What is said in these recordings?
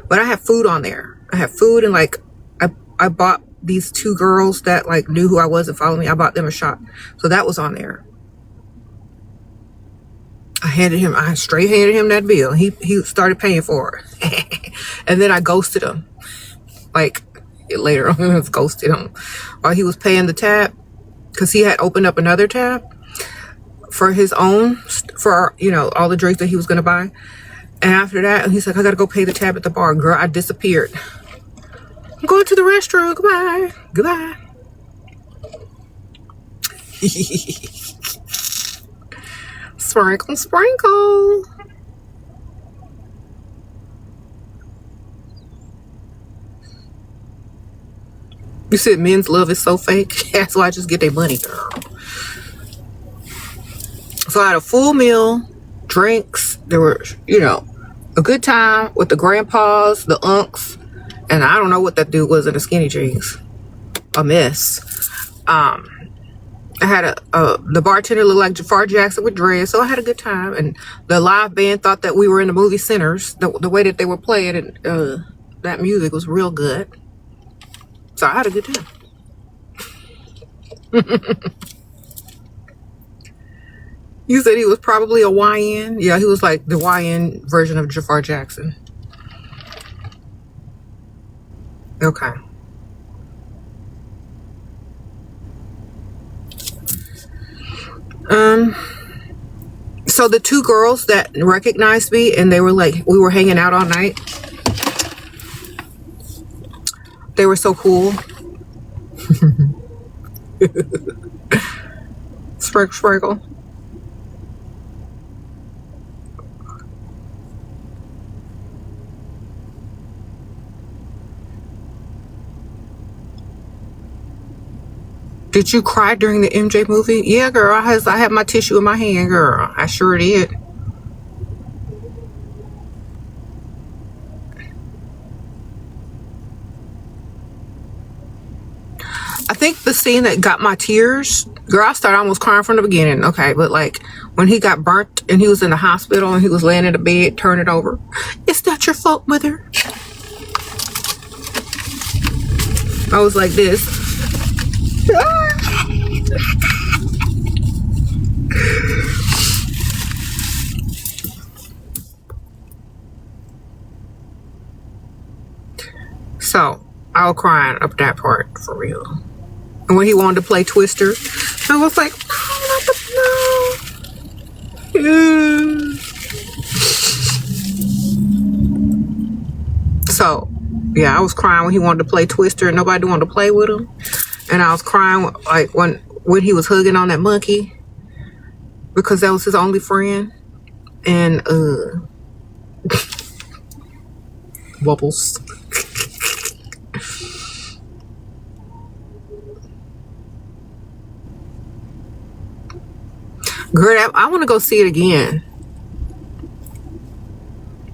But I have food on there. I have food, and like I bought these 2 girls that like knew who I was and followed me. I bought them a shot, so that was on there. I straight handed him that bill. He started paying for it. And then I ghosted him. Like later on, I ghosted him while he was paying the tab, because he had opened up another tab for his own, for, you know, all the drinks that he was going to buy. And after that, he's like, I got to go pay the tab at the bar. Girl, I disappeared. I'm going to the restroom. Goodbye. Goodbye. Sprinkle, sprinkle. You said men's love is so fake. That's why I just get their money, girl. So I had a full meal, drinks. There were, you know, a good time with the grandpas, the unks, and I don't know what that dude was in the skinny jeans. A mess. I had the bartender looked like Jafar Jackson with dreads, so I had a good time. And the live band thought that we were in the movie Sinners. The way that they were playing it, that music was real good. So I had a good time. You said he was probably a YN? Yeah, he was like the YN version of Jafar Jackson. Okay. So the 2 girls that recognized me, and they were like, we were hanging out all night. They were so cool. Sprinkle, sprinkle. Did you cry during the MJ movie? Yeah, girl. I had my tissue in my hand, girl. I sure did. I think the scene that got my tears, girl, I started almost crying from the beginning. Okay, but like when he got burnt and he was in the hospital and he was laying in the bed, turn it over. It's not your fault, mother. I was like this. So I was crying up that part for real. And when he wanted to play Twister, I was like, no. So yeah, I was crying when he wanted to play Twister and nobody wanted to play with him. And I was crying like when he was hugging on that monkey, because that was his only friend. And wobbles. Girl, I want to go see it again.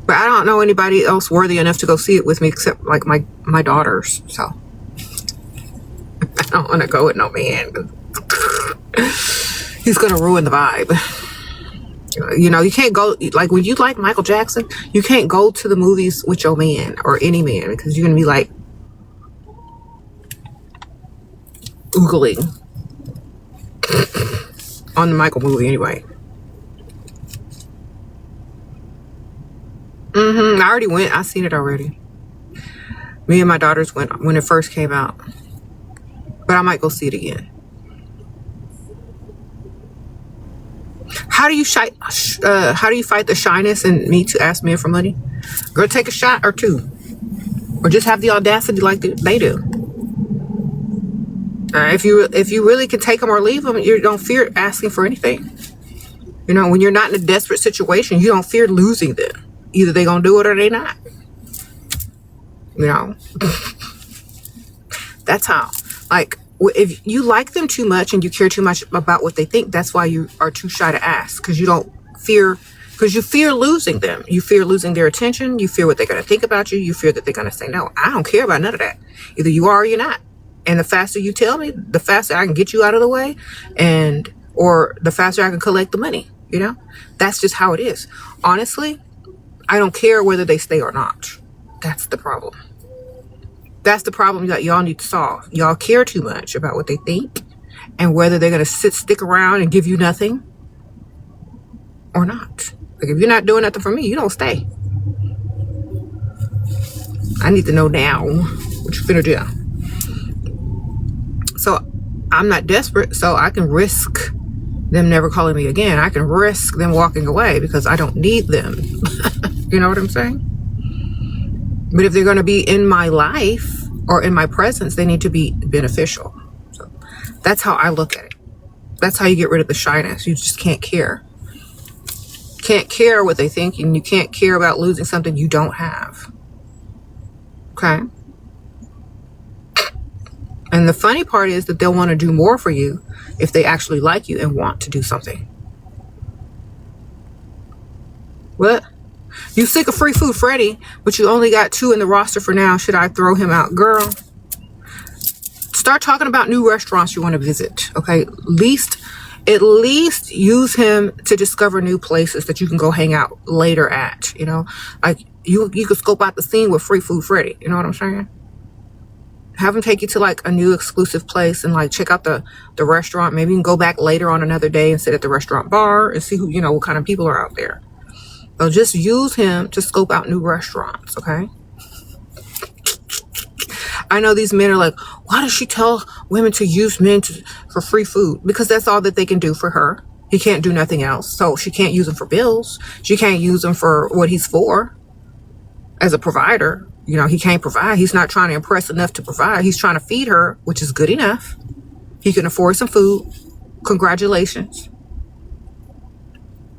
But I don't know anybody else worthy enough to go see it with me except like my daughters. So I don't want to go with no man. He's going to ruin the vibe. You know, you can't go, like when you like Michael Jackson, you can't go to the movies with your man or any man, because you're going to be like oogling on the Michael movie anyway. I already went. I seen it already. Me and my daughters went when it first came out, but I might go see it again. How do you fight the shyness in me to ask men for money? Girl, take a shot or 2, or just have the audacity like they do. If you really can take them or leave them, you don't fear asking for anything. You know, when you're not in a desperate situation, you don't fear losing them. Either they gonna do it or they not. You know, that's how. Like, if you like them too much and you care too much about what they think, that's why you are too shy to ask, because you don't fear, because you fear losing them. You fear losing their attention. You fear what they're gonna think about you. You fear that they're gonna say no. I don't care about none of that. Either you are or you're not. And the faster you tell me, the faster I can get you out of the way, or the faster I can collect the money. You know, that's just how it is. Honestly, I don't care whether they stay or not. That's the problem. That's the problem that y'all need to solve. Y'all care too much about what they think and whether they're going to stick around and give you nothing or not. Like, if you're not doing nothing for me, you don't stay. I need to know now what you're finna do. So I'm not desperate, so I can risk them never calling me again. I can risk them walking away because I don't need them. You know what I'm saying? But if they're going to be in my life or in my presence, they need to be beneficial. So that's how I look at it. That's how you get rid of the shyness. You just can't care. Can't care what they think, and you can't care about losing something you don't have. Okay? And the funny part is that they'll want to do more for you if they actually like you and want to do something. What? You sick of Free Food Freddy, but you only got 2 in the roster for now. Should I throw him out? Girl, start talking about new restaurants you want to visit. Okay? At least use him to discover new places that you can go hang out later at. You know? Like, you could scope out the scene with Free Food Freddy. You know what I'm saying? Have him take you to like a new exclusive place and like check out the restaurant. Maybe you can go back later on another day and sit at the restaurant bar and see who, you know, what kind of people are out there. So just use him to scope out new restaurants, okay? I know these men are like, why does she tell women to use men for free food? Because that's all that they can do for her. He can't do nothing else. So she can't use him for bills. She can't use him for what he's for as a provider. You know, he can't provide. He's not trying to impress enough to provide. He's trying to feed her, which is good enough. He can afford some food. Congratulations.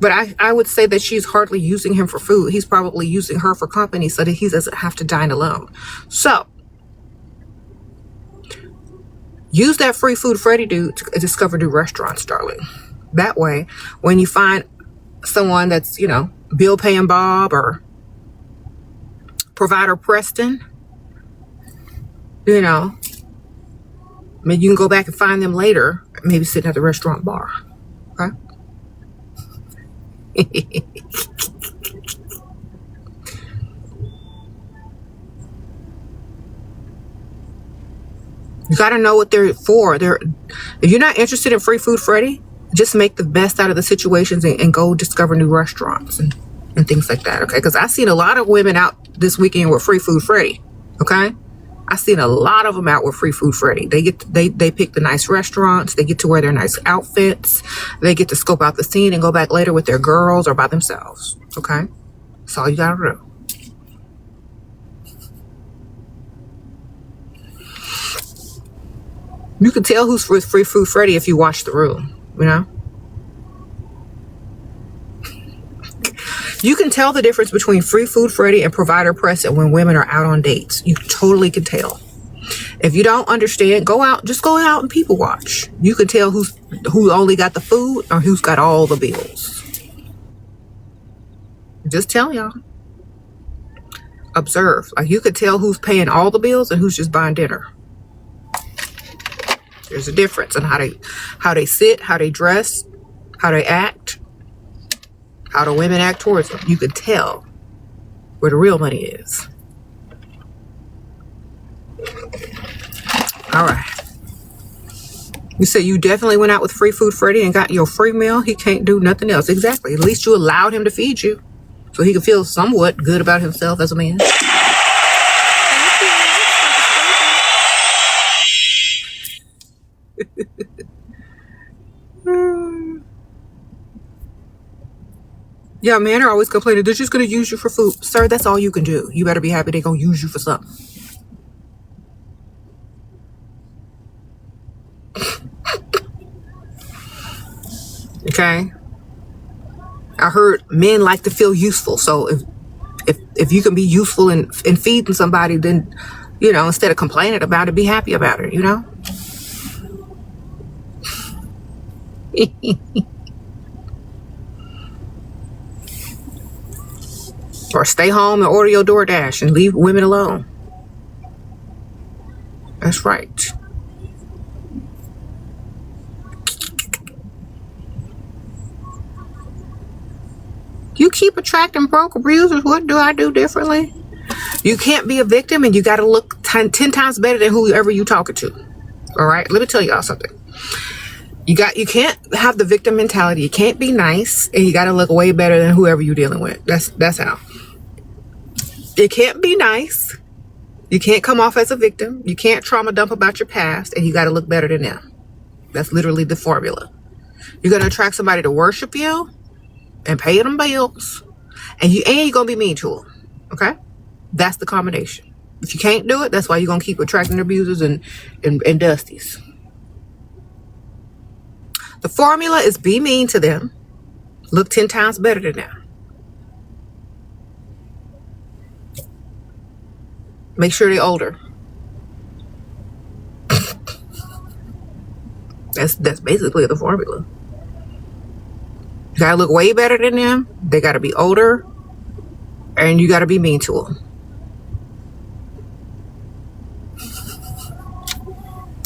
But I would say that she's hardly using him for food. He's probably using her for company so that he doesn't have to dine alone. So use that Free Food Freddy dude to discover new restaurants, darling. That way, when you find someone that's, you know, bill paying Bob or provider Preston, you know, maybe you can go back and find them later, maybe sitting at the restaurant bar. Okay? You got to know what they're for. If you're not interested in Free Food Freddy, just make the best out of the situations and go discover new restaurants and things like that, okay? Because I've seen a lot of women out this weekend with Free Food Freddy, okay? I've seen a lot of them out with Free Food Freddy. They pick the nice restaurants. They get to wear their nice outfits. They get to scope out the scene and go back later with their girls or by themselves, okay? That's all you gotta do. You can tell who's with Free Food Freddy if you watch The Room, you know? You can tell the difference between Free Food Freddy and Provider Preston when women are out on dates. You totally can tell. If you don't understand, just go out and people watch. You can tell who only got the food or who's got all the bills. Just tell y'all. Observe. Like, you could tell who's paying all the bills and who's just buying dinner. There's a difference in how they sit, how they dress, how they act, how the women act towards them. You could tell where the real money is. All right. You say you definitely went out with Free Food Freddy and got your free meal. He can't do nothing else. Exactly. At least you allowed him to feed you so he can feel somewhat good about himself as a man. Yeah, men are always complaining, they're just going to use you for food. Sir, that's all you can do. You better be happy they're going to use you for something. Okay? I heard men like to feel useful. So if you can be useful in feeding somebody, then, you know, instead of complaining about it, be happy about it, you know? Or stay home and order your DoorDash and leave women alone. That's right. You keep attracting broke abusers. What do I do differently? You can't be a victim, and you got to look 10 times better than whoever you talking to. All right, let me tell y'all something. You can't have the victim mentality. You can't be nice, and you got to look way better than whoever you're dealing with. That's how. You can't be nice. You can't come off as a victim. You can't trauma dump about your past, and you got to look better than them. That's literally the formula. You're going to attract somebody to worship you and pay them bills, and you're going to be mean to them. Okay? That's the combination. If you can't do it, that's why you're going to keep attracting abusers and dusties. The formula is be mean to them. Look 10 times better than them. Make sure they're older. That's basically the formula. You gotta look way better than them. They gotta be older. And you gotta be mean to them.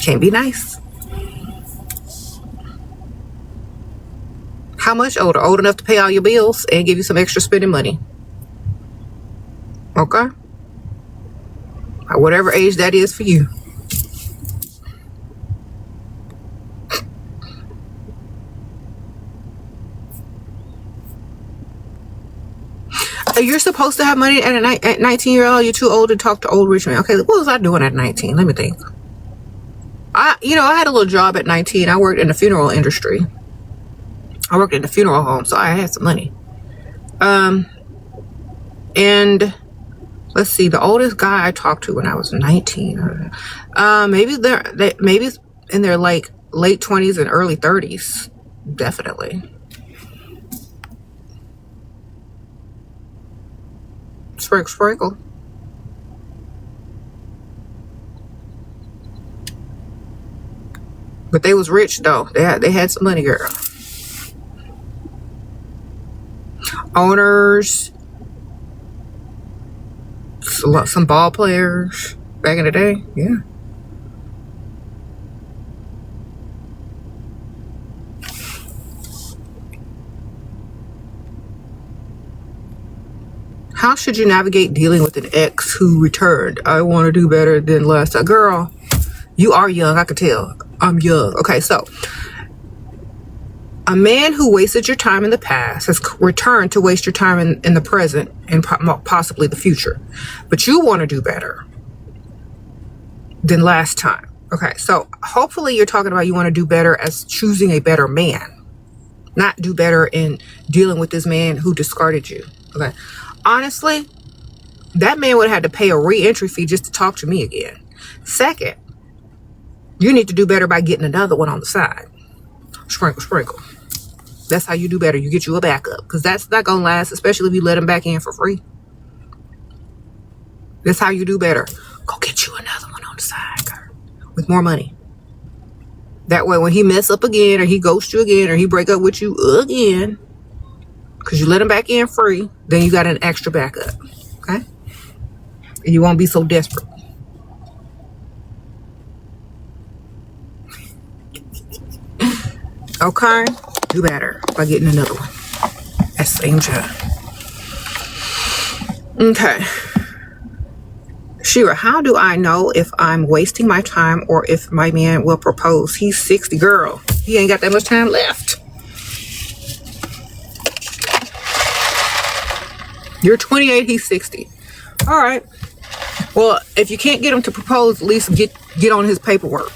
Can't be nice. How much older? Old enough to pay all your bills and give you some extra spending money. Okay? At whatever age that is for you. You're supposed to have money at 19-year-old. You're too old to talk to old rich men. Okay, what was I doing at 19? Let me think. I had a little job at 19. I worked in the funeral industry. I worked in the funeral home, so I had some money. And let's see, the oldest guy I talked to when I was 19, maybe in their like late 20s and early 30s, definitely. Sprinkle. But they was rich though. They had some money, girl. Owners, some ball players back in the day. Yeah. How should you navigate dealing with an ex who returned? I want to do better than last time. Girl, you are young. I could tell. I'm young. Okay, so a man who wasted your time in the past has returned to waste your time in the present and possibly the future. But you want to do better than last time. Okay, so hopefully you're talking about you want to do better as choosing a better man. Not do better in dealing with this man who discarded you. Okay. Honestly, that man would have had to pay a re-entry fee just to talk to me again. Second, you need to do better by getting another one on the side. Sprinkle. That's how you do better. You get you a backup, because that's not going to last, especially if you let him back in for free. That's how you do better. Go get you another one on the side, girl, with more money. That way, when he mess up again, or he ghosts you again, or he break up with you again, because you let him back in free, then you got an extra backup. Okay? And you won't be so desperate. Okay? Do better by getting another one at the same time. Okay. Shera, how do I know if I'm wasting my time or if my man will propose? He's 60, girl. He ain't got that much time left. You're 28, he's 60. All right. Well, if you can't get him to propose, at least get on his paperwork.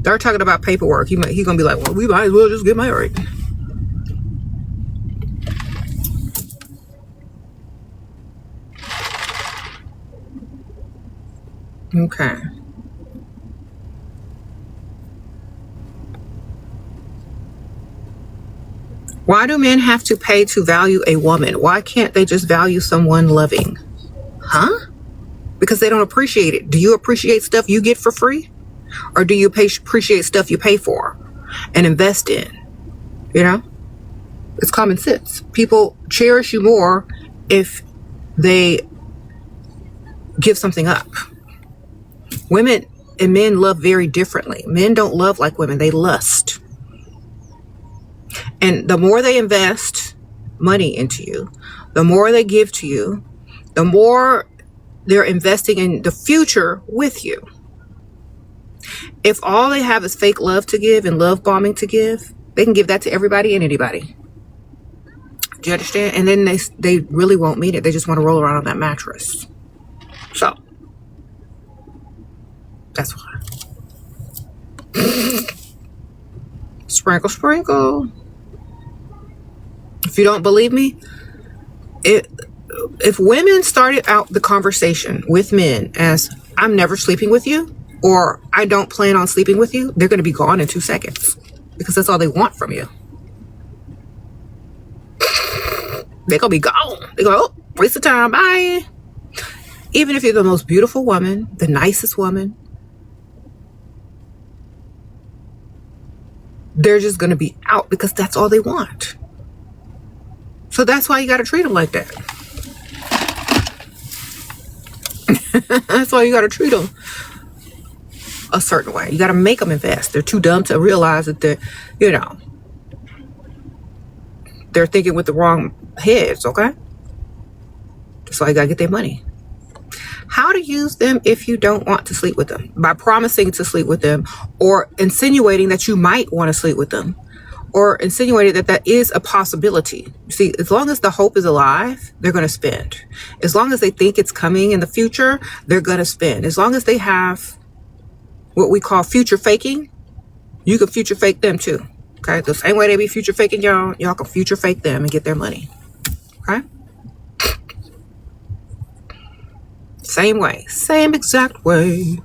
They're talking about paperwork. He's going to be like, well, we might as well just get married. Okay. Why do men have to pay to value a woman? Why can't they just value someone loving? Huh? Because they don't appreciate it. Do you appreciate stuff you get for free? Or do you appreciate stuff you pay for and invest in? You know? It's common sense. People cherish you more if they give something up. Women and men love very differently. Men don't love like women. They lust. And the more they invest money into you, the more they give to you, the more they're investing in the future with you. If all they have is fake love to give and love bombing to give, they can give that to everybody and anybody. Do you understand? And then they really won't mean it. They just want to roll around on that mattress. So that's why. Sprinkle, sprinkle. If you don't believe me, if women started out the conversation with men as, I'm never sleeping with you, or I don't plan on sleeping with you, they're going to be gone in 2 seconds, because that's all they want from you. They're going to be gone. They go, oh, waste of time, bye. Even if you're the most beautiful woman, the nicest woman, they're just going to be out, because that's all they want. So that's why you got to treat them like that. That's why you got to treat them a certain way. You got to make them invest. They're too dumb to realize that they're thinking with the wrong heads, okay? That's why you got to get their money. How to use them if you don't want to sleep with them? By promising to sleep with them, or insinuating that you might want to sleep with them, or insinuating that is a possibility. See, as long as the hope is alive, they're going to spend. As long as they think it's coming in the future, they're going to spend. As long as they have what we call future faking, you can future fake them too. Okay, the same way they be future faking y'all can future fake them and get their money. Okay, same way, same exact way.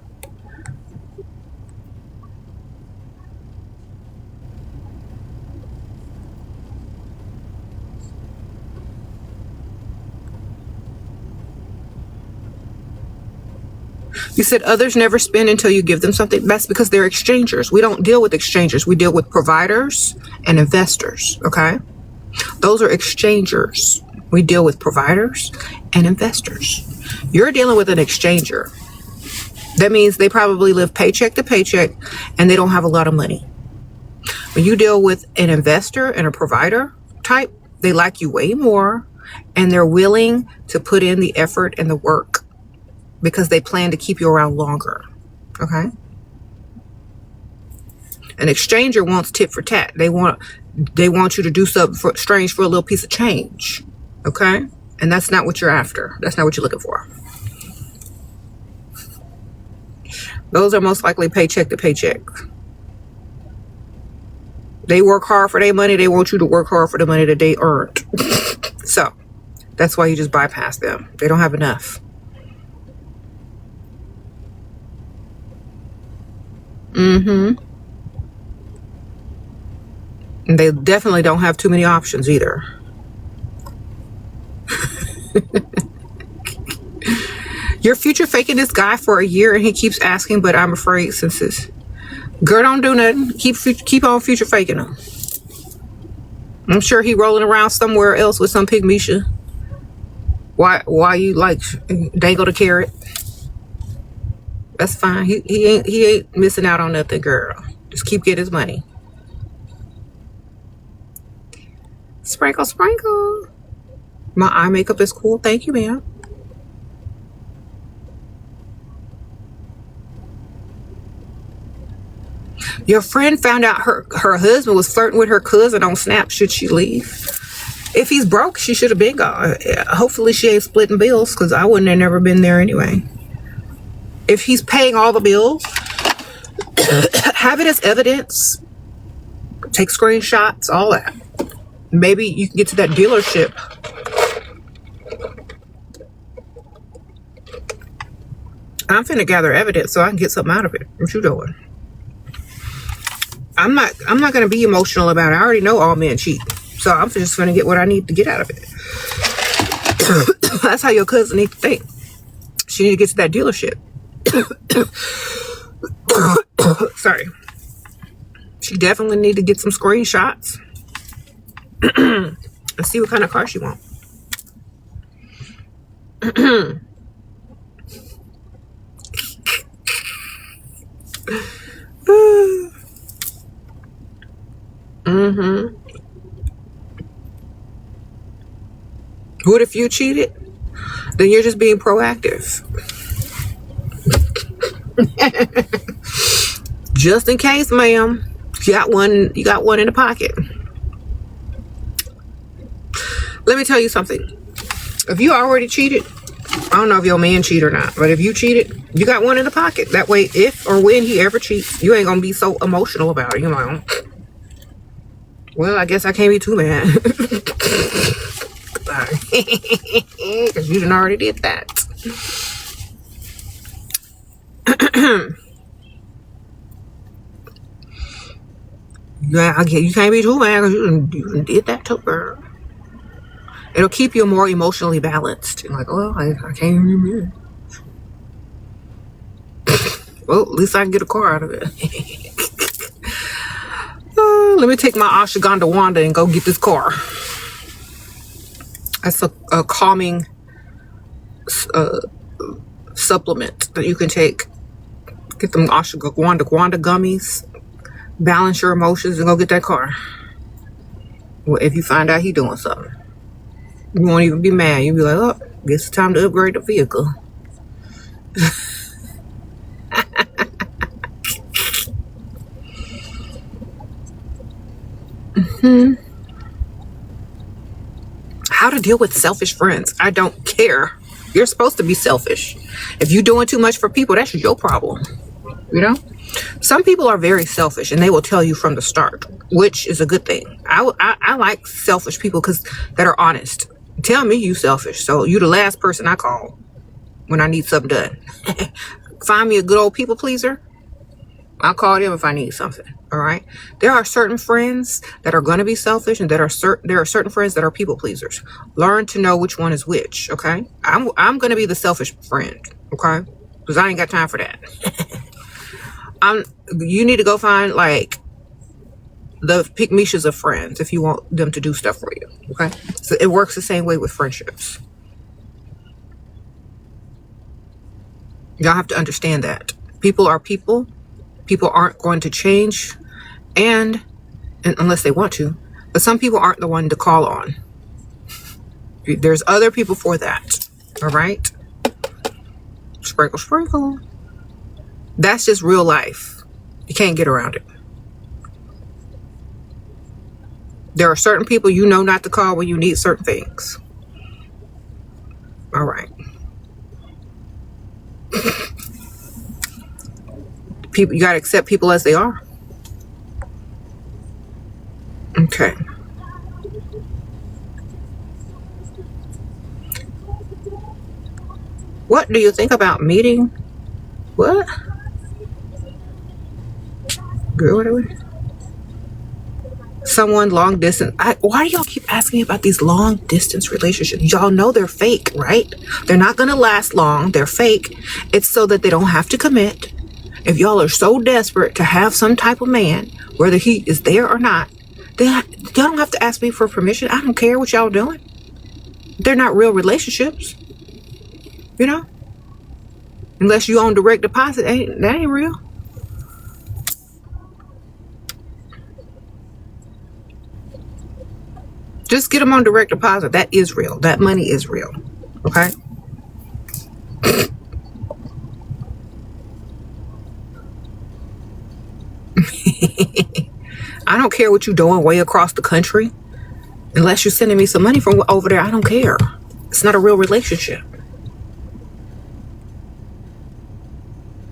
You said others never spend until you give them something. That's because they're exchangers. We don't deal with exchangers. We deal with providers and investors, okay? Those are exchangers. We deal with providers and investors. You're dealing with an exchanger. That means they probably live paycheck to paycheck and they don't have a lot of money. When you deal with an investor and a provider type, they like you way more and they're willing to put in the effort and the work, because they plan to keep you around longer, okay? An exchanger wants tit for tat. They want you to do something strange for a little piece of change, okay? And that's not what you're after. That's not what you're looking for. Those are most likely paycheck to paycheck. They work hard for their money. They want you to work hard for the money that they earned. So that's why you just bypass them. They don't have enough. And they definitely don't have too many options either. You're future faking this guy for a year and he keeps asking, but I'm afraid since it's... Girl, don't do nothing. Keep on future faking him. I'm sure he rolling around somewhere else with some pygmisha. Why you like dangle the carrot? That's fine. He ain't missing out on nothing, girl. Just keep getting his money. Sprinkle, sprinkle. My eye makeup is cool. Thank you, ma'am. Your friend found out her husband was flirting with her cousin on Snap. Should she leave? If he's broke, she should have been gone. Hopefully she ain't splitting bills, because I wouldn't have never been there anyway. If he's paying all the bills, have it as evidence. Take screenshots, all that. Maybe you can get to that dealership. I'm finna gather evidence so I can get something out of it. What you doing? I'm not gonna be emotional about it. I already know all men cheat. So I'm just gonna get what I need to get out of it. That's how your cousin needs to think. She need to get to that dealership. Sorry. She definitely need to get some screenshots. Let's see what kind of car she wants. What if you cheated? Then you're just being proactive. Just in case, ma'am. You got one in the pocket. Let me tell you something. If you already cheated, I don't know if your man cheated or not, but if you cheated, you got one in the pocket. That way, if or when he ever cheats, you ain't gonna be so emotional about it. You're like, well, I guess I can't be too mad. Because you done already did that. Yeah, you can't be too mad because you done did that too, girl. It'll keep you more emotionally balanced. You're like, oh, I can't even be mad. Well, at least I can get a car out of it. Let me take my ashwagandha wanda and go get this car. That's a calming supplement that you can take. Get them ashwagandha gummies. Balance your emotions and go get that car. Well, if you find out he doing something, you won't even be mad. You'll be like, oh, guess it's time to upgrade the vehicle. How to deal with selfish friends. I don't care. You're supposed to be selfish. If you're doing too much for people, that's your problem. You know? Some people are very selfish and they will tell you from the start, which is a good thing. I like selfish people that are honest. Tell me you selfish. So you the last person I call when I need something done. Find me a good old people pleaser. I'll call them if I need something. All right. There are certain friends that are going to be selfish, and there are certain friends that are people pleasers. Learn to know which one is which. Okay. I'm going to be the selfish friend. Okay. Because I ain't got time for that. You need to go find like the pick-meshas of friends if you want them to do stuff for you. Okay. So it works the same way with friendships. Y'all have to understand that people are people. People aren't going to change, and unless they want to, but some people aren't the one to call on. There's other people for that. All right. Sprinkle, sprinkle. That's just real life. You can't get around it. There are certain people you know not to call when you need certain things. All right. You got to accept people as they are. Okay. What do you think about meeting? What? Girl, what are we? Someone long distance. Why do y'all keep asking me about these long distance relationships? Y'all know they're fake, right? They're not going to last long. They're fake. It's so that they don't have to commit. If y'all are so desperate to have some type of man, whether he is there or not, y'all don't have to ask me for permission. I don't care what y'all doing. They're not real relationships. You know? Unless you own direct deposit, that ain't real. Just get them on direct deposit. That is real. That money is real. Okay? I don't care what you're doing way across the country. Unless you're sending me some money from over there, I don't care. It's not a real relationship.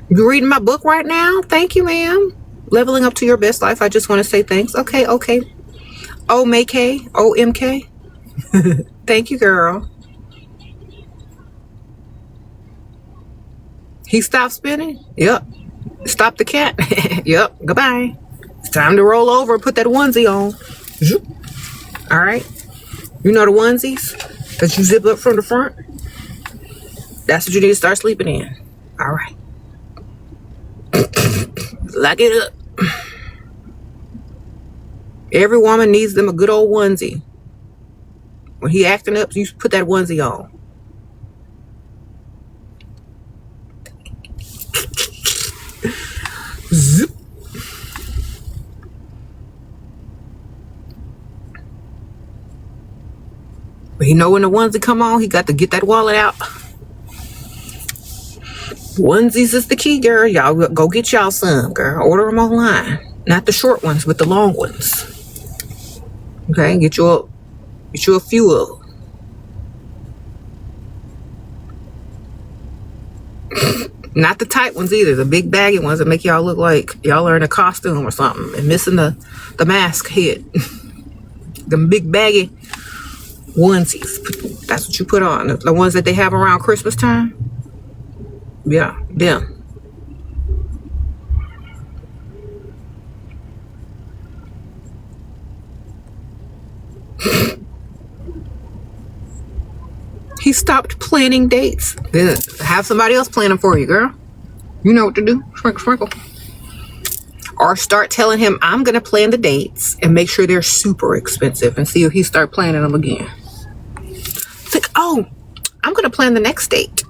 You reading my book right now? Thank you, ma'am. Leveling Up to Your Best Life. I just want to say thanks. Okay. OMK. Thank you, girl. He stopped spinning? Yep. Stop the cat? Yep. Goodbye. It's time to roll over and put that onesie on. All right. You know the onesies that you zip up from the front? That's what you need to start sleeping in. All right. Lock it up. Every woman needs them a good old onesie. When he acting up, you put that onesie on. Zip. But You know when the onesie come on, he got to get that wallet out. Onesies is the key, girl. Y'all go get y'all some, girl. Order them online. Not the short ones, but the long ones. Okay, get you a few of them. Not the tight ones either. The big baggy ones that make y'all look like y'all are in a costume or something and missing the mask head. Them big baggy onesies. That's what you put on. The ones that they have around Christmas time. Yeah, them. He stopped planning dates. Then have somebody else plan them for you, girl. You know what to do. Sprinkle, sprinkle. Or start telling him, I'm going to plan the dates and make sure they're super expensive and see if he start planning them again. It's like, oh, I'm going to plan the next date.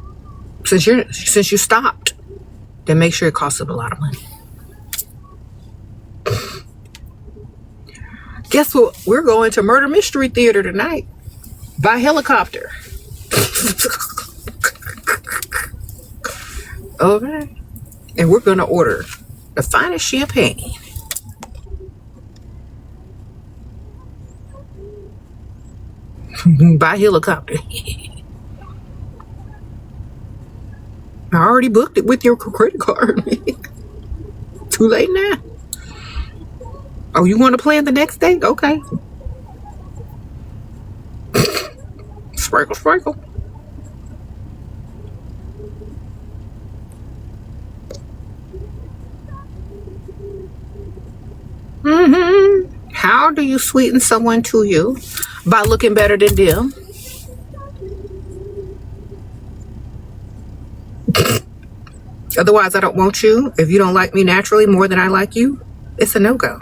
Since you stopped, then make sure it costs him a lot of money. Guess what? We're going to Murder Mystery Theater tonight by helicopter. Okay. And we're going to order the finest champagne. By helicopter. I already booked it with your credit card. Too late now. Oh, you want to plan the next date? Okay. Sprinkle, sprinkle. How do you sweeten someone to you? By looking better than them. Otherwise, I don't want you. If you don't like me naturally more than I like you, it's a no-go.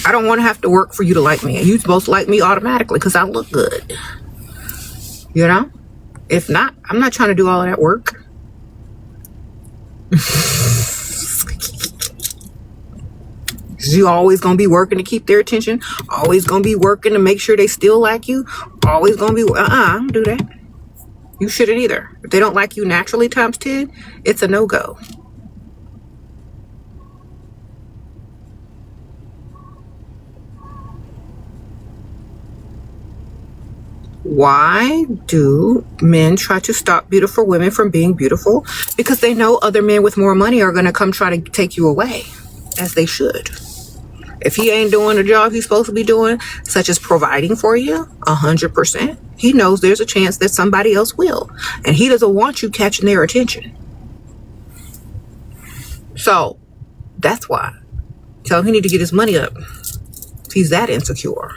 I don't want to have to work for you to like me. And you're supposed to like me automatically because I look good. You know? If not, I'm not trying to do all of that work. You always gonna be working to keep their attention. Always gonna be working to make sure they still like you. Always gonna be, don't do that. You shouldn't either. If they don't like you naturally times 10, it's a no-go. Why do men try to stop beautiful women from being beautiful? Because they know other men with more money are going to come try to take you away, as they should. If he ain't doing the job he's supposed to be doing, such as providing for you 100%, he knows there's a chance that somebody else will. And he doesn't want you catching their attention. So that's why. Tell him he need to get his money up. If he's that insecure.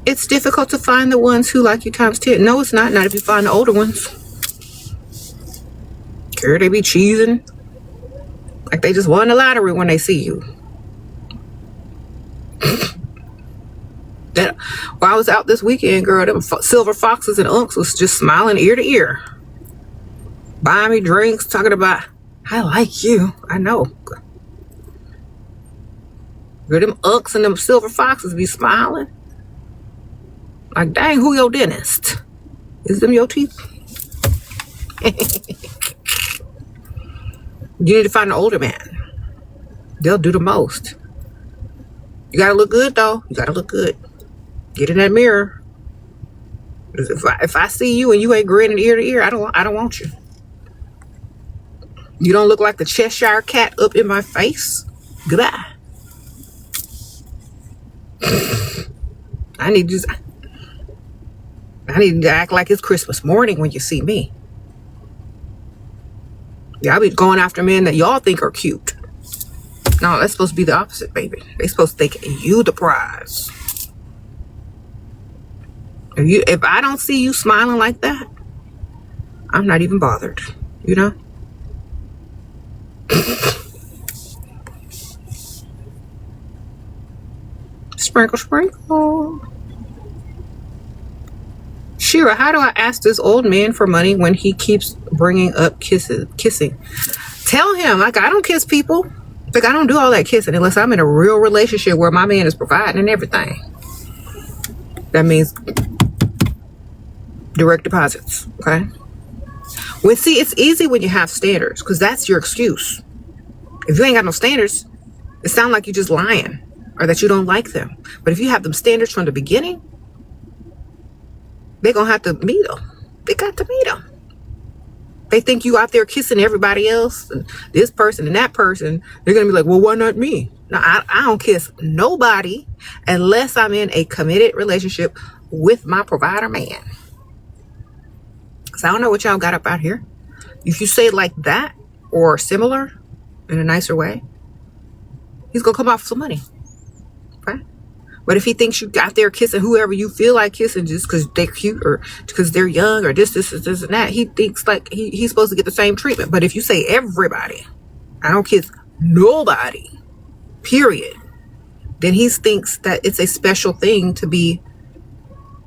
It's difficult to find the ones who like you times 10. No, it's not. Not if you find the older ones. Girl, they be cheesing like they just won the lottery when they see you. While I was out this weekend, girl, them silver foxes and unks was just smiling ear to ear. Buying me drinks, talking about, I like you. I know. Girl, them unks and them silver foxes be smiling. Like, dang, who your dentist? Is them your teeth? You need to find an older man. They'll do the most. You gotta look good, though. You gotta look good. Get in that mirror. If I see you and you ain't grinning ear to ear, I don't want you. You don't look like the Cheshire cat up in my face. Goodbye. I need to act like it's Christmas morning when you see me. Y'all be going after men that y'all think are cute. No, that's supposed to be the opposite, baby. They supposed to think you the prize. If I don't see you smiling like that, I'm not even bothered. You know? Sprinkle, sprinkle. Shera, how do I ask this old man for money when he keeps bringing up kissing? Tell him, like, I don't kiss people. Like, I don't do all that kissing unless I'm in a real relationship where my man is providing and everything. That means direct deposits, okay? See, it's easy when you have standards, because that's your excuse. If you ain't got no standards, it sounds like you're just lying or that you don't like them. But if you have them standards from the beginning, they're going to have to meet them. They got to meet them. They think you out there kissing everybody else, and this person and that person. They're going to be like, well, why not me? No, I don't kiss nobody unless I'm in a committed relationship with my provider man. Because I don't know what y'all got up out here. If you say it like that or similar in a nicer way, he's going to come off some money. Okay? But if he thinks you out there kissing whoever you feel like kissing just because they're cute or because they're young or this, and that, he thinks like he's supposed to get the same treatment. But if you say everybody, I don't kiss nobody, period, then he thinks that it's a special thing to be,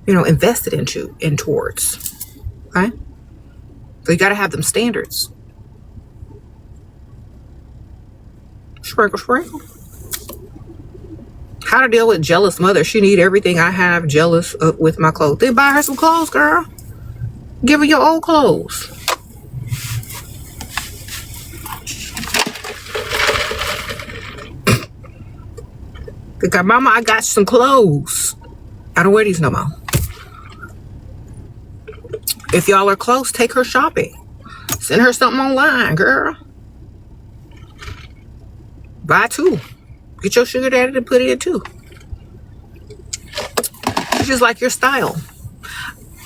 invested into and towards. Okay? So you got to have them standards. Sprinkle, sprinkle. How to deal with jealous mother. She need everything I have jealous of with my clothes. Then buy her some clothes, girl. Give her your old clothes. Because mama, I got some clothes. I don't wear these no more. If y'all are close, take her shopping. Send her something online, girl. Buy two. Get your sugar daddy to put it in too. It's just like your style.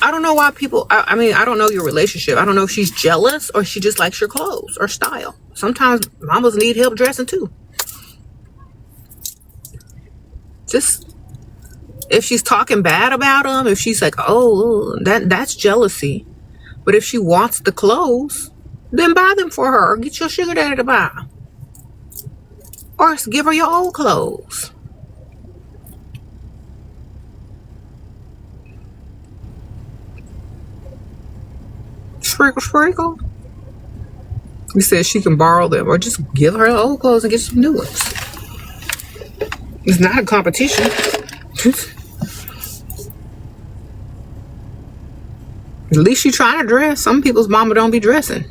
I don't know why people, I mean, I don't know your relationship. I don't know if she's jealous or she just likes your clothes or style. Sometimes mamas need help dressing too. Just, if she's talking bad about them, if she's like, oh, that's jealousy. But if she wants the clothes, then buy them for her. Or get your sugar daddy to buy them. Or give her your old clothes. Sprinkle, sprinkle. He says she can borrow them or just give her old clothes and get some new ones. It's not a competition. At least you trying to dress. Some people's mama don't be dressing.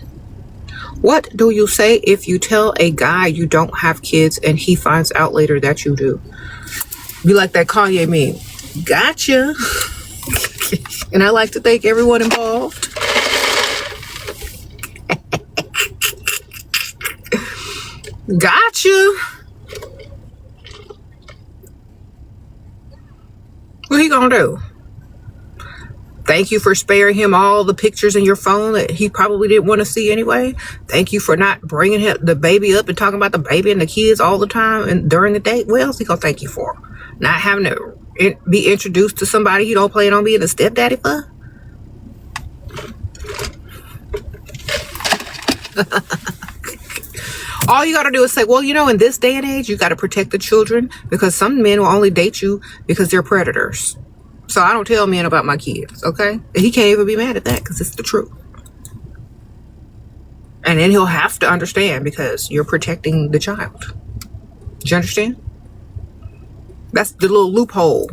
What do you say if you tell a guy you don't have kids and he finds out later that you do? Be like that Kanye meme. Gotcha. And I like to thank everyone involved. Gotcha. What he gonna do? Thank you for sparing him all the pictures in your phone that he probably didn't want to see anyway. Thank you for not bringing the baby up and talking about the baby and the kids all the time and during the date. What else he gonna thank you for? Not having to be introduced to somebody you don't plan on being a stepdaddy for? All you gotta do is say, well, in this day and age, you gotta protect the children because some men will only date you because they're predators. So I don't tell men about my kids, okay? And he can't even be mad at that because it's the truth. And then he'll have to understand because you're protecting the child. Do you understand? That's the little loophole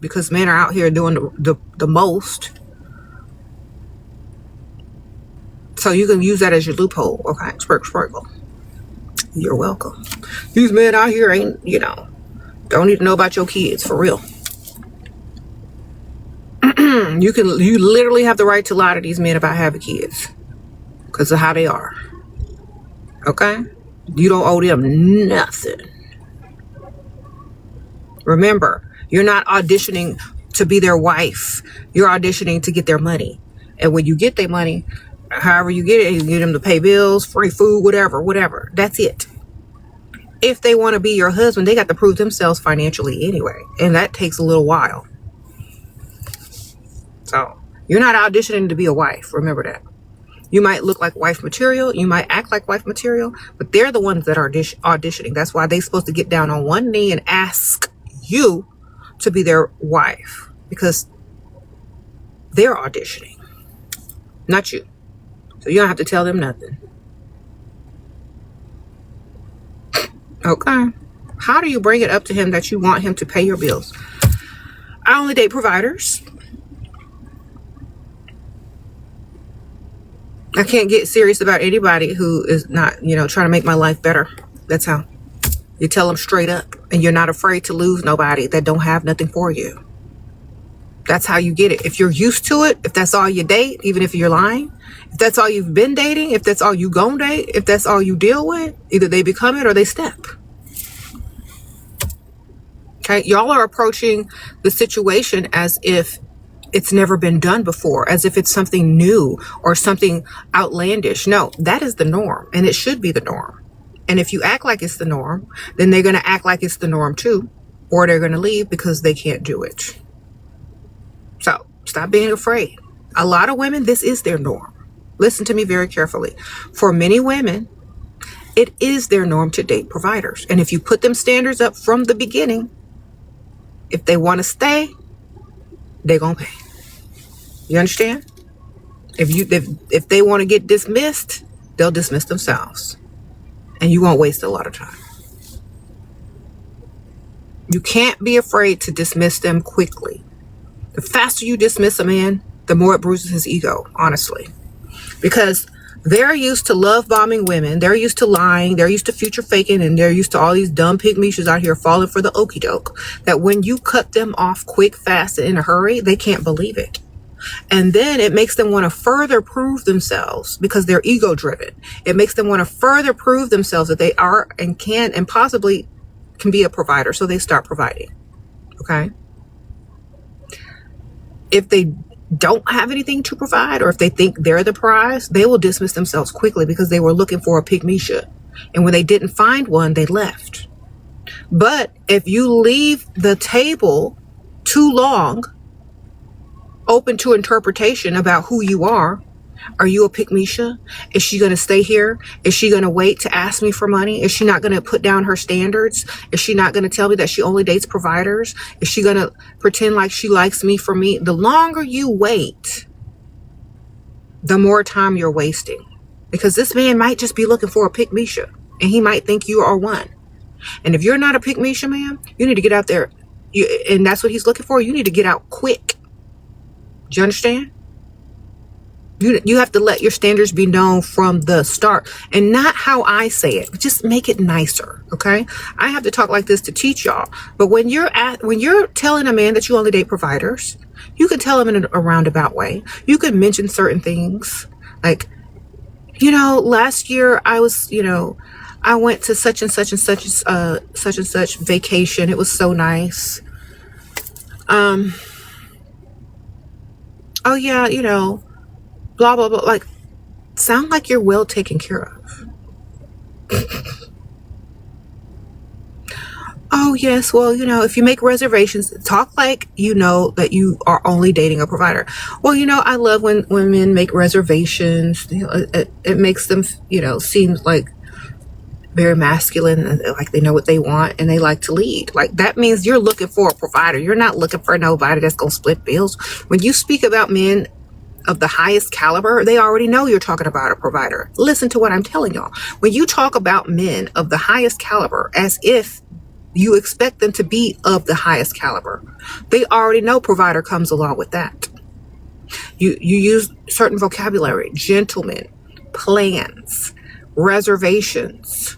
because men are out here doing the most. So you can use that as your loophole, okay? Sprinkle. You're welcome. These men out here ain't, don't need to know about your kids for real. You literally have the right to lie to these men about having kids because of how they are. Okay? You don't owe them nothing. Remember, you're not auditioning to be their wife. You're auditioning to get their money. And when you get their money, however you get it, you get them to pay bills, free food, whatever. That's it. If they want to be your husband, they got to prove themselves financially anyway. And that takes a little while. So you're not auditioning to be a wife. Remember that. You might look like wife material. You might act like wife material. But they're the ones that are auditioning. That's why they're supposed to get down on one knee and ask you to be their wife. Because they're auditioning. Not you. So you don't have to tell them nothing. Okay. How do you bring it up to him that you want him to pay your bills? I only date providers. I can't get serious about anybody who is not, trying to make my life better. That's how. You tell them straight up, and you're not afraid to lose nobody that don't have nothing for you. That's how you get it. If you're used to it, if that's all you date, even if you're lying, if that's all you've been dating, if that's all you gon' date, if that's all you deal with, either they become it or they step. Okay, y'all are approaching the situation as if it's never been done before, as if it's something new or something outlandish. No, that is the norm, and it should be the norm. And if you act like it's the norm, then they're going to act like it's the norm too, or they're going to leave because they can't do it. So stop being afraid. A lot of women, this is their norm. Listen to me very carefully. For many women, it is their norm to date providers. And if you put them standards up from the beginning, if they want to stay, they're going to pay. You understand? If they want to get dismissed, they'll dismiss themselves. And you won't waste a lot of time. You can't be afraid to dismiss them quickly. The faster you dismiss a man, the more it bruises his ego, honestly. Because they're used to love bombing women. They're used to lying. They're used to future faking. And they're used to all these dumb pygmies out here falling for the okie doke. That when you cut them off quick, fast, and in a hurry, they can't believe it. And then it makes them want to further prove themselves because they're ego driven. It makes them want to further prove themselves that they are and can and possibly can be a provider. So they start providing. Okay. If they don't have anything to provide, or if they think they're the prize, they will dismiss themselves quickly because they were looking for a pygmy. And when they didn't find one, they left. But if you leave the table too long, open to interpretation about who you are you a pygmy? Is she going to stay here? Is she going to wait to ask me for money? Is she not going to put down her standards? Is she not going to tell me that she only dates providers? Is she going to pretend like she likes me for me? The longer you wait, the more time you're wasting. Because this man might just be looking for a pygmy, and he might think you are one. And if you're not a pygmy, man, you need to get out there. And that's what he's looking for. You need to get out quick. Do you understand? You have to let your standards be known from the start, and not how I say it. Just make it nicer, okay? I have to talk like this to teach y'all. But when you're telling a man that you only date providers, you can tell him in a roundabout way. You could mention certain things like, last year I was, I went to such and such and such vacation. It was so nice. Oh yeah, blah, blah, blah. Like, sound like you're well taken care of. Oh, yes. Well, if you make reservations, talk like that you are only dating a provider. Well, I love when men make reservations. It makes them, seem like very masculine, and like they know what they want and they like to lead. Like, that means you're looking for a provider. You're not looking for nobody that's going to split bills. When you speak about men of the highest caliber, they already know you're talking about a provider. Listen to what I'm telling y'all. When you talk about men of the highest caliber as if you expect them to be of the highest caliber, they already know provider comes along with that. You use certain vocabulary: gentlemen, plans, reservations,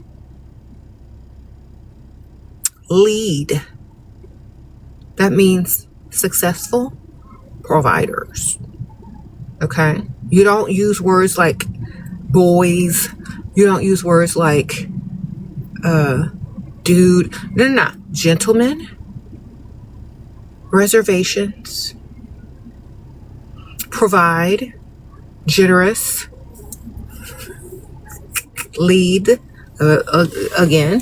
lead. That means successful providers. Okay? You don't use words like boys. You don't use words like dude. No. Gentlemen, reservations, provide, generous, lead, again,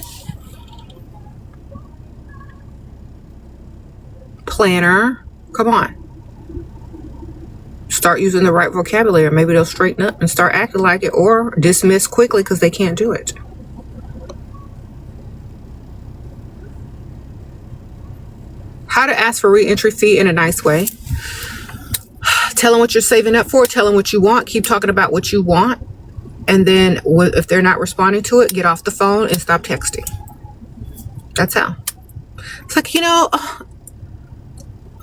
planner. Come on. Start using the right vocabulary. Maybe they'll straighten up and start acting like it, or dismiss quickly because they can't do it. How to ask for re-entry fee in a nice way. Tell them what you're saving up for. Tell them what you want. Keep talking about what you want. And then if they're not responding to it, get off the phone and stop texting. That's how. It's like,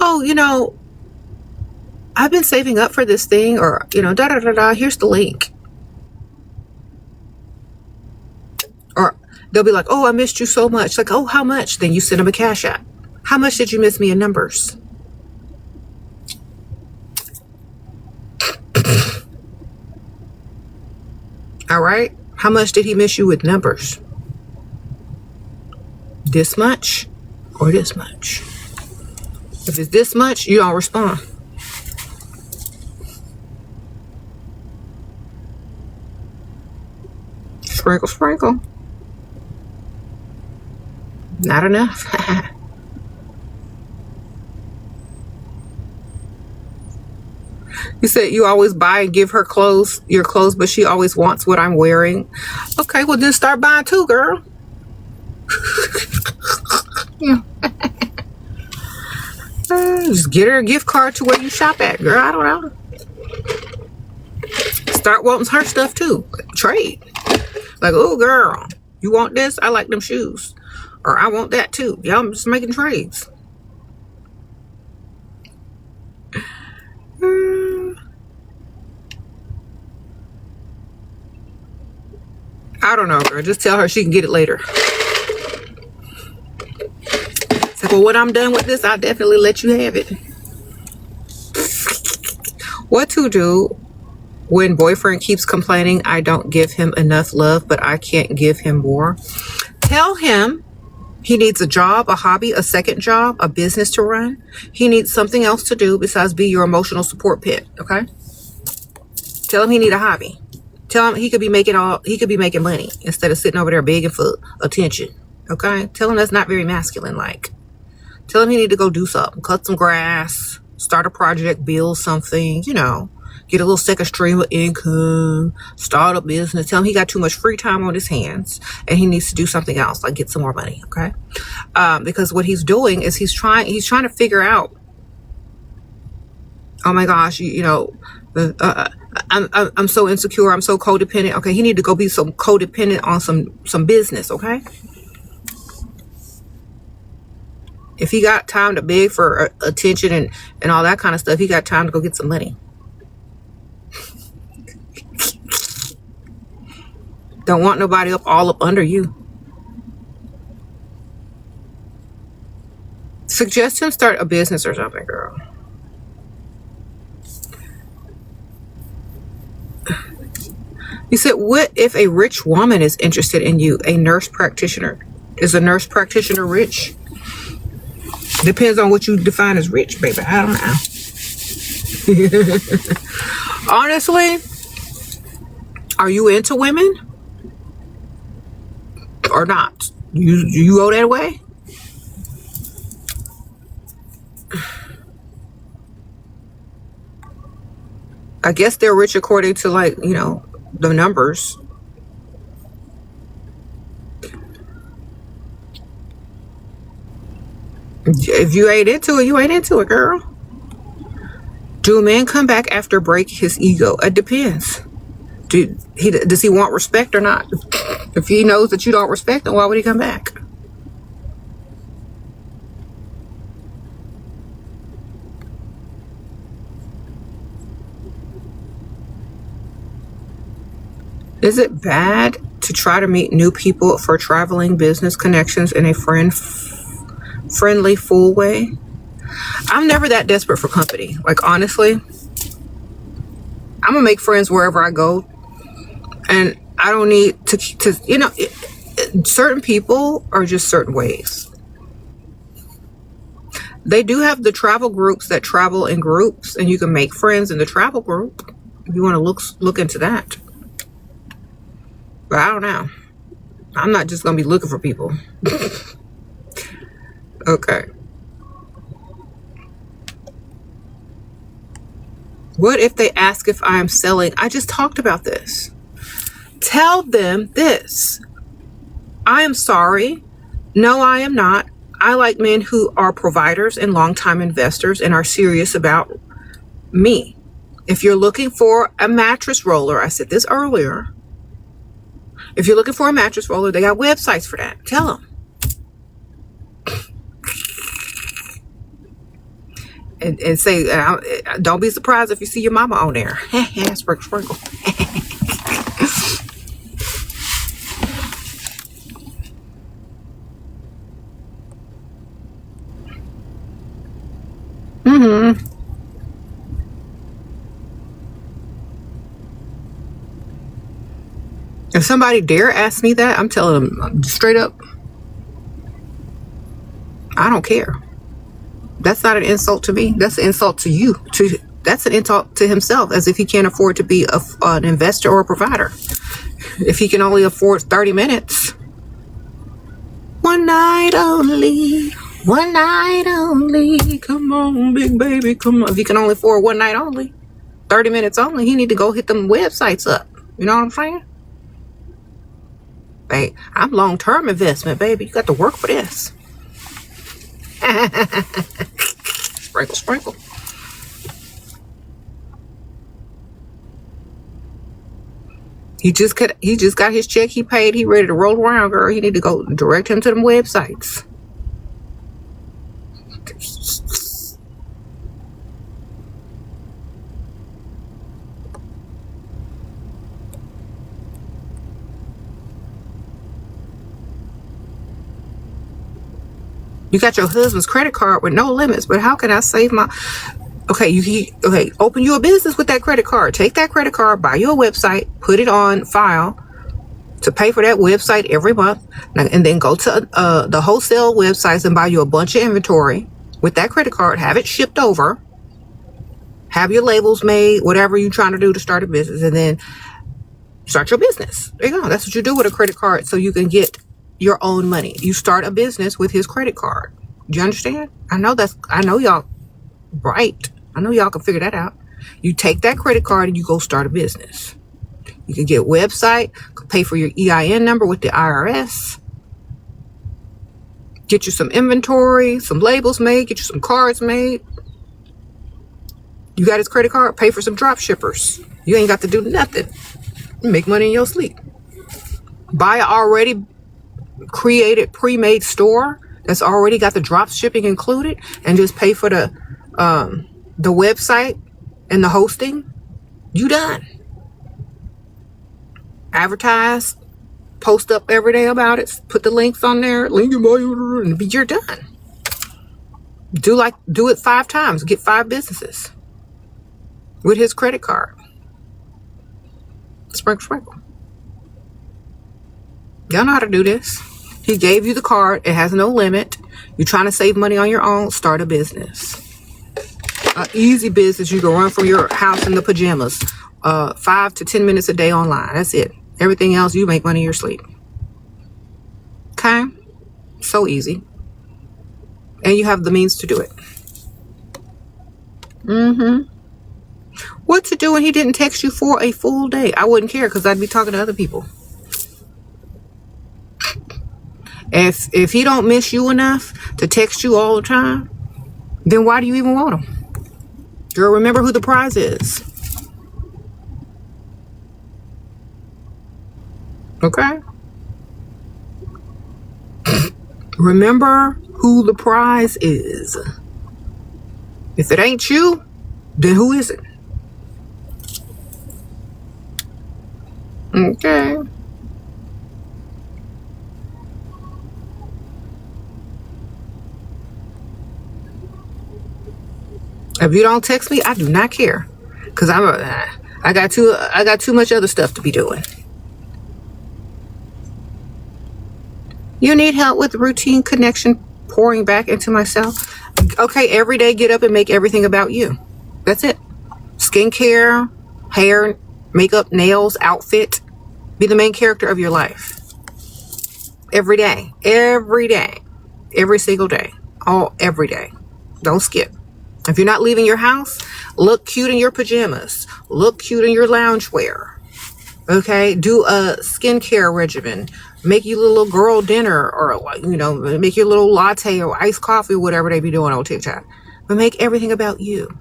oh, I've been saving up for this thing, or, da da da da, here's the link. Or they'll be like, oh, I missed you so much. Like, oh, how much? Then you send them a cash app. How much did you miss me in numbers? All right. How much did he miss you with numbers? This much or this much? If it's this much, you don't respond. Sprinkle, sprinkle. Not enough. You said you always buy and give her your clothes, but she always wants what I'm wearing. Okay, well then start buying too, girl. Yeah. Just get her a gift card to where you shop at, girl. I don't know. Start wanting her stuff too. Trade. Like, oh girl, you want this? I like them shoes. Or I want that too. Yeah, I'm just making trades. I don't know, girl. Just tell her she can get it later. It's like, well, when I'm done with this, I'll definitely let you have it. What to do when boyfriend keeps complaining I don't give him enough love, but I can't give him more? Tell him he needs a job, a hobby, a second job, a business to run. He needs something else to do besides be your emotional support pet, okay? Tell him he need a hobby. Tell him he could be making money instead of sitting over there begging for attention, okay? Tell him that's not very masculine-like. Tell him he need to go do something. Cut some grass, start a project, build something, get a little second stream of income, start a business. Tell him he got too much free time on his hands and he needs to do something else, like get some more money, okay? Because what he's doing is he's trying to figure out, oh my gosh, I'm so insecure, I'm so codependent. Okay, he need to go be so codependent on some business, okay? If he got time to beg for attention and all that kind of stuff, he got time to go get some money. Don't want nobody all up under you. Suggest him start a business or something, girl. You said, what if a rich woman is interested in you, a nurse practitioner? Is a nurse practitioner rich? Depends on what you define as rich, baby. I don't know. Honestly, are you into women or not? You go that way? I guess they're rich according to, like, the numbers. If you ain't into it, you ain't into it, girl. Do a man come back after break his ego? It depends. Does he want respect or not? If he knows that you don't respect him, why would he come back? Is it bad to try to meet new people for traveling, business connections in a friendly, full way? I'm never that desperate for company. Like, honestly, I'm gonna make friends wherever I go, and I don't need to certain people are just certain ways. They do have the travel groups that travel in groups, and you can make friends in the travel group if you want to look into that. But I don't know. I'm not just gonna be looking for people. Okay. What if they ask if I am selling? I just talked about this. Tell them this. I am sorry. No, I am not. I like men who are providers and longtime investors and are serious about me. If you're looking for a mattress roller, I said this earlier. If you're looking for a mattress roller, they got websites for that. Tell them. and say, don't be surprised if you see your mama on there. Sprinkle, sprinkle. Mm-hmm. If somebody dare ask me that, I'm telling them straight up, I don't care. That's not an insult to me. That's an insult to you. That's an insult to himself, as if he can't afford to be an investor or a provider. If he can only afford 30 minutes. One night only. One night only. Come on, big baby, come on. If he can only afford one night only, 30 minutes only, he need to go hit them websites up. You know what I'm saying? Hey, I'm long-term investment, baby. You got to work for this. Sprinkle, sprinkle. He just got his check. He paid. He ready to roll around, girl. He need to go direct him to them websites. You got your husband's credit card with no limits, but how can I save my... Okay, open you a business with that credit card. Take that credit card, buy you a website, put it on file to pay for that website every month, and then go to the wholesale websites and buy you a bunch of inventory with that credit card, have it shipped over, have your labels made, whatever you're trying to do to start a business, and then start your business. There you go. That's what you do with a credit card, so you can get your own money. You start a business with his credit card. Do you understand? I know y'all bright. I know y'all can figure that out. You take that credit card and you go start a business. You can get a website, pay for your EIN number with the IRS, get you some inventory, some labels made, get you some cards made. You got his credit card, pay for some drop shippers. You ain't got to do nothing. Make money in your sleep. Buy an already created, pre-made store that's already got the drop shipping included, and just pay for the website and the hosting. You done. Advertise, post up every day about it, put the links on there, link in bio, and you're done. Do it 5 times, get 5 businesses with his credit card. Sprinkle, sprinkle. Y'all know how to do this. He gave you the card. It has no limit. You're trying to save money on your own. Start a business. An easy business. You can run from your house in the pajamas. 5 to 10 minutes a day online. That's it. Everything else, you make money in your sleep. Okay? So easy. And you have the means to do it. What to do when he didn't text you for a full day? I wouldn't care, because I'd be talking to other people. If he don't miss you enough to text you all the time, then why do you even want him? Girl, remember who the prize is. Okay? Remember who the prize is. If it ain't you, then who is it? Okay. If you don't text me, I do not care, because I got too much other stuff to be doing. You need help with routine connection pouring back into myself. Okay, every day get up and make everything about you. That's it. Skincare, hair, makeup, nails, outfit. Be the main character of your life. Every day. Every day. Every single day. Every day. Don't skip. If you're not leaving your house, look cute in your pajamas. Look cute in your loungewear. Okay? Do a skincare regimen. Make you a little girl dinner, or, make your little latte or iced coffee or whatever they be doing on TikTok. But make everything about you.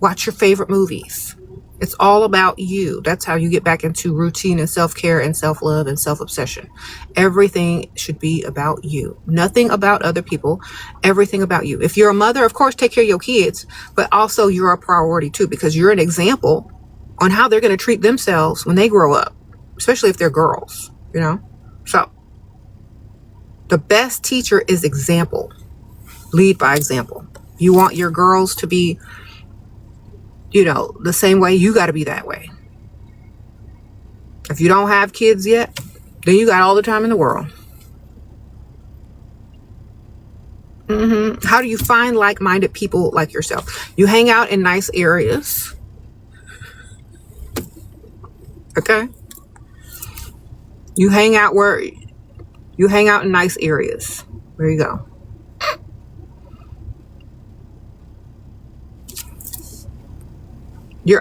Watch your favorite movies. It's all about you. That's how you get back into routine and self-care and self-love and self-obsession. Everything should be about you. Nothing about other people. Everything about you. If you're a mother, of course, take care of your kids, but also you're a priority too, because you're an example on how they're going to treat themselves when they grow up, especially if they're girls, you know? So the best teacher is example. Lead by example. You want your girls to be, you know, the same way, you got to be that way. If you don't have kids yet, then you got all the time in the world. How do you find like-minded people like yourself? You hang out in nice areas. Okay? You hang out in nice areas. There you go.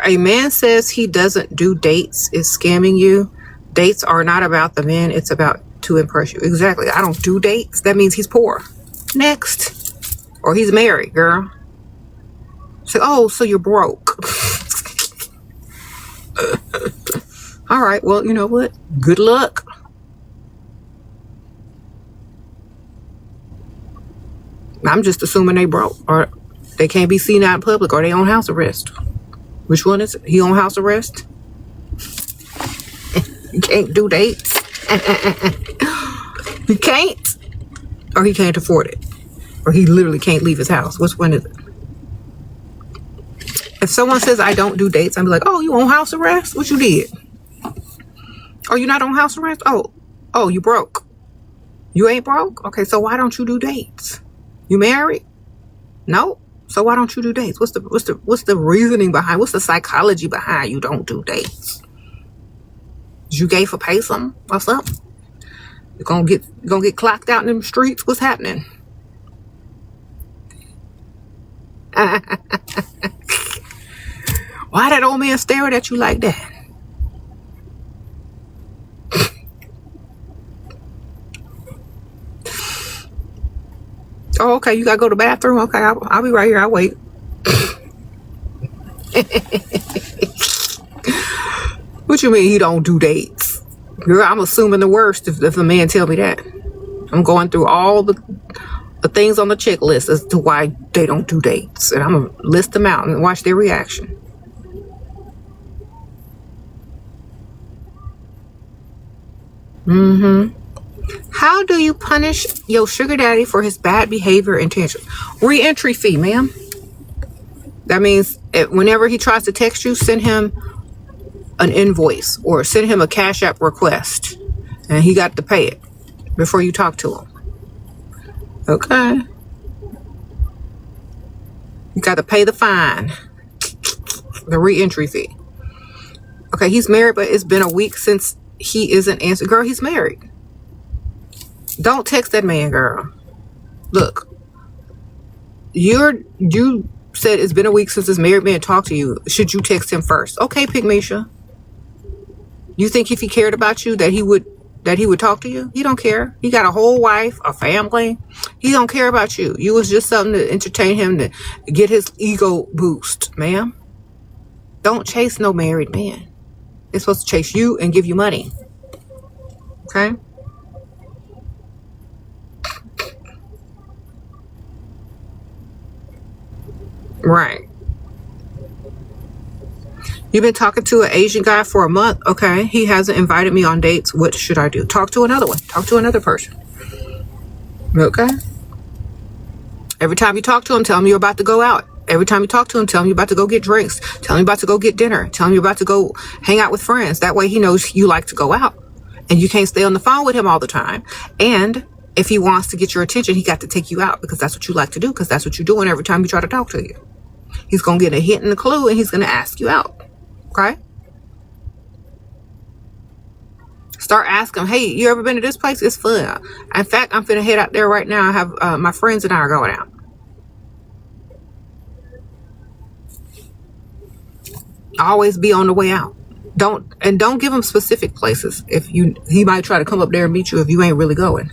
A man says he doesn't do dates is scamming you. Dates are not about the man. It's about to impress you. Exactly. I don't do dates. That means he's poor. Next. Or he's married, girl. So, oh, so you're broke. All right. Well, you know what? Good luck. I'm just assuming they broke, or they can't be seen out in public, or they on house arrest. Which one is it? He on house arrest? You can't do dates. He can't. Or he can't afford it. Or he literally can't leave his house. Which one is it? If someone says I don't do dates, I'm like, oh, you on house arrest? What you did? Oh, you not on house arrest? Oh, you broke. You ain't broke? Okay, so why don't you do dates? You married? No. So why don't you do dates? What's the reasoning behind? What's the psychology behind you don't do dates? Is you gay for pay something or something? You gonna get clocked out in them streets? What's happening? Why that old man staring at you like that? Oh, okay. You gotta go to the bathroom. Okay, I'll be right here. I'll wait. What you mean he don't do dates? Girl, I'm assuming the worst if a man tell me that. I'm going through all the things on the checklist as to why they don't do dates, and I'm gonna list them out and watch their reaction. How do you punish your sugar daddy for his bad behavior intentions? Re-entry fee, ma'am. That means whenever he tries to text you, send him an invoice or send him a Cash App request, and he got to pay it before you talk to him. Okay. You got to pay the fine, the re-entry fee. Okay, he's married, but it's been a week since he isn't answering. Girl, he's married. Don't text that man, girl. Look, you said it's been a week since this married man talked to you. Should you text him first? Okay, Pygmisha. You think if he cared about you that he would talk to you? He don't care. He got a whole wife, a family. He don't care about you. You was just something to entertain him, to get his ego boost, ma'am. Don't chase no married man. They're supposed to chase you and give you money. Okay? Right. You've been talking to an Asian guy for a month. Okay. He hasn't invited me on dates. What should I do? Talk to another one. Talk to another person. Okay. Every time you talk to him, tell him you're about to go out. Every time you talk to him, tell him you're about to go get drinks. Tell him you're about to go get dinner. Tell him you're about to go hang out with friends. That way he knows you like to go out. And you can't stay on the phone with him all the time. And if he wants to get your attention, he got to take you out, because that's what you like to do, because that's what you're doing every time you try to talk to you. He's going to get a hint and a clue, and he's going to ask you out. Okay? Start asking him, hey, you ever been to this place? It's fun. In fact, I'm finna head out there right now. I have my friends and I are going out. Always be on the way out. Don't give him specific places. He might try to come up there and meet you if you ain't really going.